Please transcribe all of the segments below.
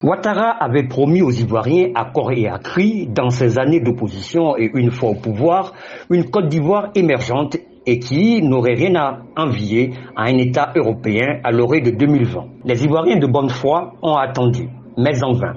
Ouattara avait promis aux Ivoiriens à corps et à cri, dans ses années d'opposition et une fois au pouvoir, une Côte d'Ivoire émergente et qui n'aurait rien à envier à un État européen à l'orée de 2020. Les Ivoiriens de bonne foi ont attendu, mais en vain.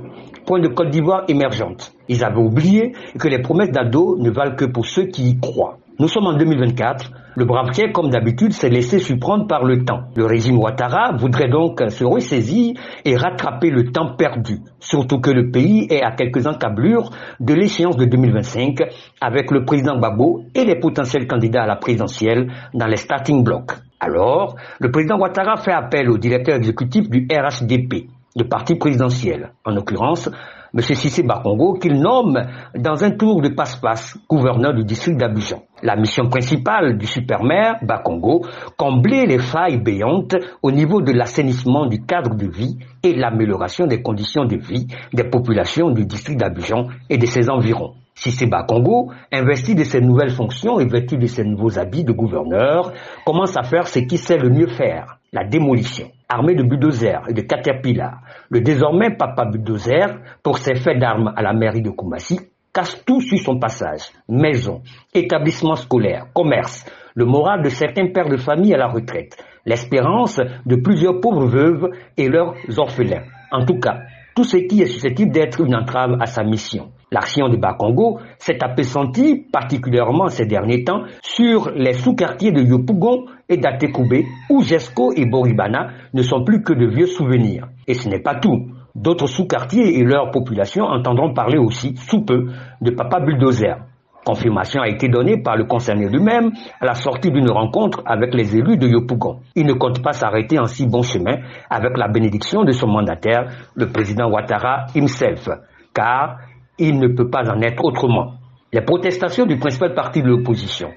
Point de Côte d'Ivoire émergente. Ils avaient oublié que les promesses d'ado ne valent que pour ceux qui y croient. Nous sommes en 2024. Le brave Pierre, comme d'habitude, s'est laissé surprendre par le temps. Le régime Ouattara voudrait donc se ressaisir et rattraper le temps perdu. Surtout que le pays est à quelques encablures de l'échéance de 2025 avec le président Gbagbo et les potentiels candidats à la présidentielle dans les starting blocks. Alors, le président Ouattara fait appel au directeur exécutif du RHDP, le parti présidentiel, en l'occurrence M. Cissé Bakongo, qu'il nomme dans un tour de passe-passe gouverneur du district d'Abidjan. La mission principale du super-maire Bakongo, combler les failles béantes au niveau de l'assainissement du cadre de vie et l'amélioration des conditions de vie des populations du district d'Abidjan et de ses environs. Cissé Bakongo, investi de ses nouvelles fonctions et vêtu de ses nouveaux habits de gouverneur, commence à faire ce qu'il sait le mieux faire, la démolition. Armé de bulldozers et de caterpillars, le désormais papa bulldozer, pour ses faits d'armes à la mairie de Koumassi, casse tout sur son passage. Maisons, établissements scolaires, commerces, le moral de certains pères de famille à la retraite, l'espérance de plusieurs pauvres veuves et leurs orphelins. En tout cas, tout ce qui est susceptible d'être une entrave à sa mission. L'action de Bakongo s'est appesantie particulièrement ces derniers temps sur les sous-quartiers de Yopougon et d'Atekoubé où Jesco et Boribana ne sont plus que de vieux souvenirs. Et ce n'est pas tout. D'autres sous-quartiers et leur population entendront parler aussi sous peu de Papa Bulldozer. Confirmation a été donnée par le concerné lui-même à la sortie d'une rencontre avec les élus de Yopougon. Il ne compte pas s'arrêter en si bon chemin avec la bénédiction de son mandataire, le président Ouattara himself, car il ne peut pas en être autrement. Les protestations du principal parti de l'opposition,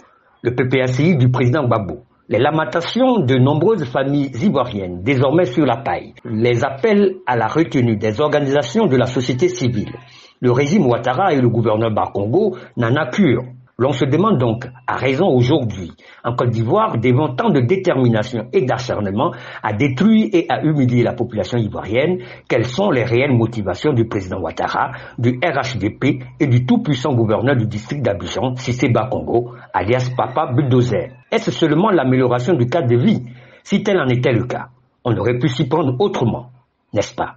le PPACI du président Gbagbo, les lamentations de nombreuses familles ivoiriennes désormais sur la paille, les appels à la retenue des organisations de la société civile, le régime Ouattara et le gouverneur Bakongo n'en a cure. L'on se demande donc, à raison aujourd'hui, en Côte d'Ivoire, devant tant de détermination et d'acharnement à détruire et à humilier la population ivoirienne, quelles sont les réelles motivations du président Ouattara, du RHDP et du tout-puissant gouverneur du district d'Abidjan, Cissé Bakongo, alias Papa Bulldozer. Est-ce seulement l'amélioration du cadre de vie? Si tel en était le cas, on aurait pu s'y prendre autrement, n'est-ce pas?